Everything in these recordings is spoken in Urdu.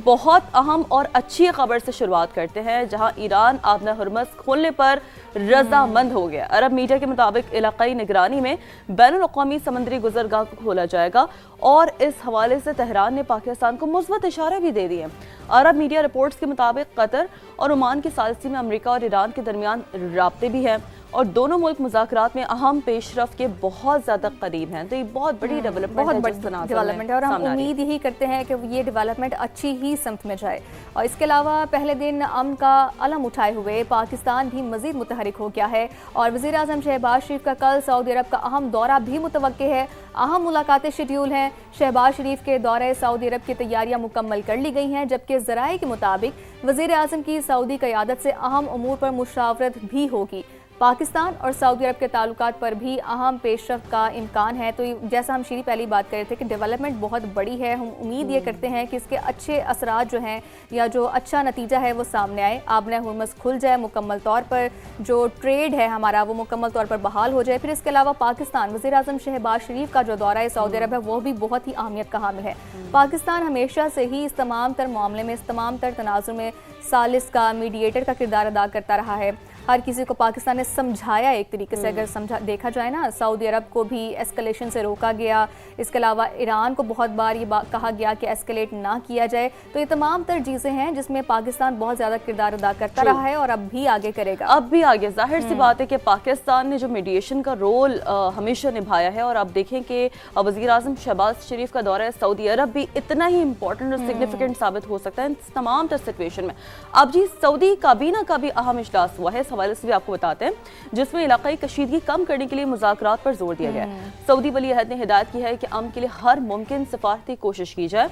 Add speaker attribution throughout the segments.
Speaker 1: بہت اہم اور اچھی خبر سے شروعات کرتے ہیں جہاں ایران آبنہ ہرمز کھولنے پر رضامند ہو گیا۔ عرب میڈیا کے مطابق علاقائی نگرانی میں بین الاقوامی سمندری گزرگاہ کو کھولا جائے گا اور اس حوالے سے تہران نے پاکستان کو مثبت اشارے بھی دے دیے۔ عرب میڈیا رپورٹس کے مطابق قطر اور عمان کی ثالثی میں امریکہ اور ایران کے درمیان رابطے بھی ہیں اور دونوں ملک مذاکرات میں اہم پیش رفت کے بہت زیادہ قریب ہیں۔ تو یہ بہت بڑی ڈیولپمنٹ
Speaker 2: ہے اور ہم امید یہی کرتے ہیں کہ یہ ڈیولپمنٹ اچھی ہی سمت میں جائے۔ اور اس کے علاوہ پہلے دن امن کا علم اٹھائے ہوئے پاکستان بھی مزید متحرک ہو گیا ہے اور وزیر اعظم شہباز شریف کا کل سعودی عرب کا اہم دورہ بھی متوقع ہے۔ اہم ملاقاتیں شیڈیول ہیں۔ شہباز شریف کے دورہ سعودی عرب کی تیاریاں مکمل کر لی گئی ہیں، جبکہ ذرائع کے مطابق وزیر اعظم کی سعودی قیادت سے اہم امور پر مشاورت بھی ہوگی۔ پاکستان اور سعودی عرب کے تعلقات پر بھی اہم پیش رفت کا امکان ہے۔ تو جیسا ہم شیری پہلی بات کر رہے تھے کہ ڈیولپمنٹ بہت بڑی ہے، ہم امید یہ کرتے ہیں کہ اس کے اچھے اثرات جو ہیں یا جو اچھا نتیجہ ہے وہ سامنے آئے، آبنہ ہرمز کھل جائے مکمل طور پر، جو ٹریڈ ہے ہمارا وہ مکمل طور پر بحال ہو جائے۔ پھر اس کے علاوہ پاکستان وزیر اعظم شہباز شریف کا جو دورہ سعودی عرب ہے وہ بھی بہت ہی اہمیت کا حامل ہے۔ پاکستان ہمیشہ سے ہی اس تمام تر معاملے میں، اس تمام تر تنازع میں ثالث کا، میڈییٹر کا کردار ادا کرتا رہا ہے۔ ہر کسی کو پاکستان نے سمجھایا ایک طریقے سے، اگر دیکھا جائے نا، سعودی عرب کو بھی ایسکلیشن سے روکا گیا، اس کے علاوہ ایران کو بہت بار یہ کہا گیا کہ ایسکلیٹ نہ کیا جائے۔ تو یہ تمام تر چیزیں ہیں جس میں پاکستان بہت زیادہ کردار ادا کرتا رہا ہے اور اب بھی آگے کرے گا۔
Speaker 1: اب بھی آگے ظاہر سی بات ہے کہ پاکستان نے جو میڈیشن کا رول ہمیشہ نبھایا ہے، اور اب دیکھیں کہ وزیر اعظم شہباز شریف کا دورہ سعودی عرب بھی اتنا ہی امپورٹنٹ اور سگنیفیکنٹ ثابت ہو سکتا ہے اس تمام تر سچویشن میں۔ اب جی سعودی کابینہ کا بھی اہم اجلاس ہوا ہے، اس حوالے سے بھی آپ کو بتاتے ہیں، جس میں علاقائی کشیدگی کم کرنے کے لیے مذاکرات پر زور دیا گیا ہے۔ سعودی ولی عہد نے ہدایت کی ہے کہ امن کے لیے ہر ممکن سفارتی کوشش کی جائے۔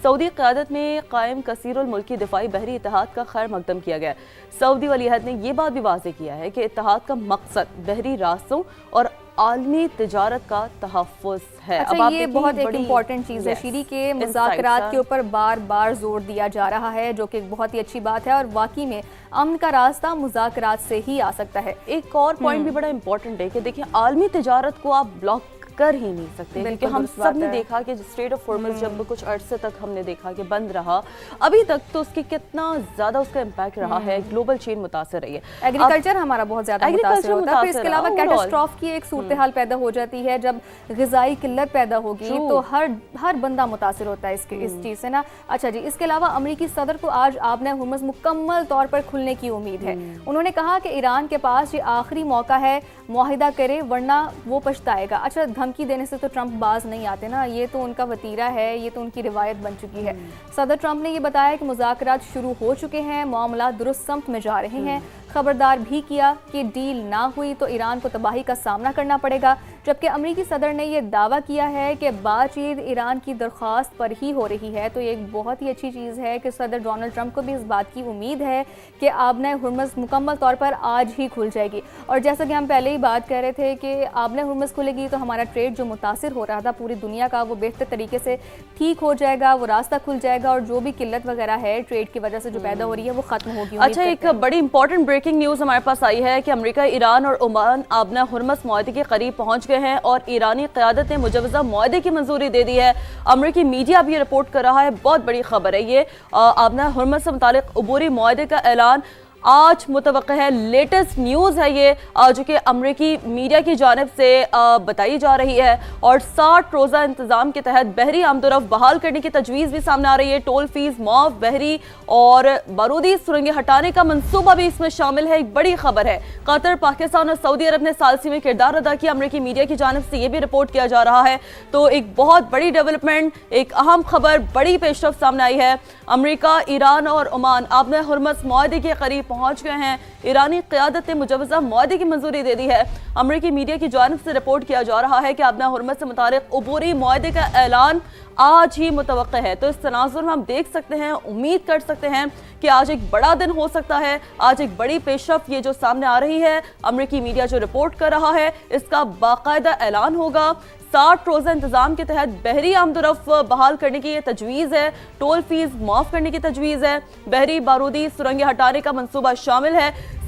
Speaker 1: سعودی قیادت میں قائم کثیر الملکی دفاعی بحری اتحاد کا خیر مقدم کیا گیا ہے۔ سعودی ولی عہد نے یہ بات بھی واضح کیا ہے کہ اتحاد کا مقصد بحری راستوں اور عالمی تجارت کا تحفظ ہے۔
Speaker 2: اچھا، یہ بہت ایک امپورٹنٹ چیز ہے شیری کے مذاکرات کے اوپر بار بار زور دیا جا رہا ہے، جو کہ بہت ہی اچھی بات ہے اور واقعی میں امن کا راستہ مذاکرات سے ہی آ سکتا ہے۔
Speaker 1: ایک اور پوائنٹ بھی بڑا امپورٹنٹ ہے کہ دیکھیں عالمی تجارت کو آپ بلاک کر ہی نہیں سکتے، کیونکہ ہم سب نے دیکھا کہ اسٹریٹ آف ہارمز جب کچھ عرصے تک ہم نے دیکھا کہ بند رہا، ابھی تک تو اس کی کتنا زیادہ اس کا امپیکٹ رہا ہے، گلوبل چین متاثر رہی ہے،
Speaker 2: ایگریکلچر ہمارا بہت زیادہ متاثر ہوتا ہے۔ پھر اس کے علاوہ کیٹاسٹروف کی ایک صورتحال پیدا ہو جاتی ہے، جب غذائی قلت پیدا ہوگی تو ہر بندہ متاثر ہوتا ہے اس چیز سے نا۔ اچھا جی، اس کے علاوہ امریکی صدر کو آج آبنہ ہرمز مکمل طور پر کھلنے کی امید ہے۔ انہوں نے کہا کہ ایران کے پاس یہ آخری موقع ہے، معاہدہ کرے ورنہ وہ پچھتائے گا۔ اچھا، دھمکی دینے سے تو ٹرمپ باز نہیں آتے نا، یہ تو ان کا وتیرہ ہے، یہ تو ان کی روایت بن چکی ہے۔ صدر ٹرمپ نے یہ بتایا کہ مذاکرات شروع ہو چکے ہیں، معاملات درست سمت میں جا رہے ہیں، خبردار بھی کیا کہ ڈیل نہ ہوئی تو ایران کو تباہی کا سامنا کرنا پڑے گا، جبکہ امریکی صدر نے یہ دعویٰ کیا ہے کہ بات چیت ایران کی درخواست پر ہی ہو رہی ہے۔ تو یہ ایک بہت ہی اچھی چیز ہے کہ صدر ڈونلڈ ٹرمپ کو بھی اس بات کی امید ہے کہ آبنہ ہرمز مکمل طور پر آج ہی کھل جائے گی۔ اور جیسا کہ ہم پہلے ہی بات کر رہے تھے کہ آبنہ ہرمز کھلے گی تو ہمارا ٹریڈ جو متاثر ہو رہا تھا پوری دنیا کا، وہ بہتر طریقے سے ٹھیک ہو جائے گا، وہ راستہ کھل جائے گا اور جو بھی قلت وغیرہ ہے ٹریڈ کی وجہ سے جو پیدا ہو رہی ہے وہ ختم ہوگی۔
Speaker 1: اچھا، ایک بڑی امپورٹنٹ بریکنگ نیوز ہمارے پاس آئی ہے کہ امریکہ، ایران اور عمان آبنہ ہرمز معاہدے کے قریب پہنچ گئے ہیں اور ایرانی قیادت نے مجوزہ معاہدے کی منظوری دے دی ہے۔ امریکی میڈیا بھی یہ رپورٹ کر رہا ہے، بہت بڑی خبر ہے یہ۔ آبنہ ہرمز سے متعلق عبوری معاہدے کا اعلان آج متوقع ہے، لیٹسٹ نیوز ہے یہ، جو کہ امریکی میڈیا کی جانب سے بتائی جا رہی ہے، اور 60 روزہ انتظام کے تحت بحری آمد و رفت بحال کرنے کی تجویز بھی سامنے آ رہی ہے۔ ٹول فیس معاف، بحری اور بارودی سرنگیں ہٹانے کا منصوبہ بھی اس میں شامل ہے۔ ایک بڑی خبر ہے، قطر، پاکستان اور سعودی عرب نے ثالثی میں کردار ادا کیا، امریکی میڈیا کی جانب سے یہ بھی رپورٹ کیا جا رہا ہے۔ تو ایک بہت بڑی ڈیولپمنٹ، ایک اہم خبر، بڑی پیش رفت سامنے آئی ہے۔ امریکہ، ایران اور عمان آبنہ ہرمز معاہدے کے قریب پہنچ گئے ہیں، ایرانی قیادت نے مجوزہ معاہدے کی منظوری دے دی ہے۔ امریکی میڈیا کی جانب سے رپورٹ کیا جا رہا ہے کہ آبنہ ہرمز سے متعلق عبوری معاہدے کا اعلان آج ہی متوقع ہے۔ تو اس تناظر میں ہم دیکھ سکتے ہیں، امید کر سکتے ہیں کہ آج ایک بڑا دن ہو سکتا ہے، آج ایک بڑی پیش رفت یہ جو سامنے آ رہی ہے، امریکی میڈیا جو رپورٹ کر رہا ہے اس کا باقاعدہ اعلان ہوگا۔ 60 روزہ انتظام کے تحت بحری آمد و رفت بحال کرنے کی یہ تجویز ہے، ٹول فیس معاف کرنے کی تجویز ہے، بحری بارودی سرنگیں ہٹانے کا منصوبہ شامل ہے،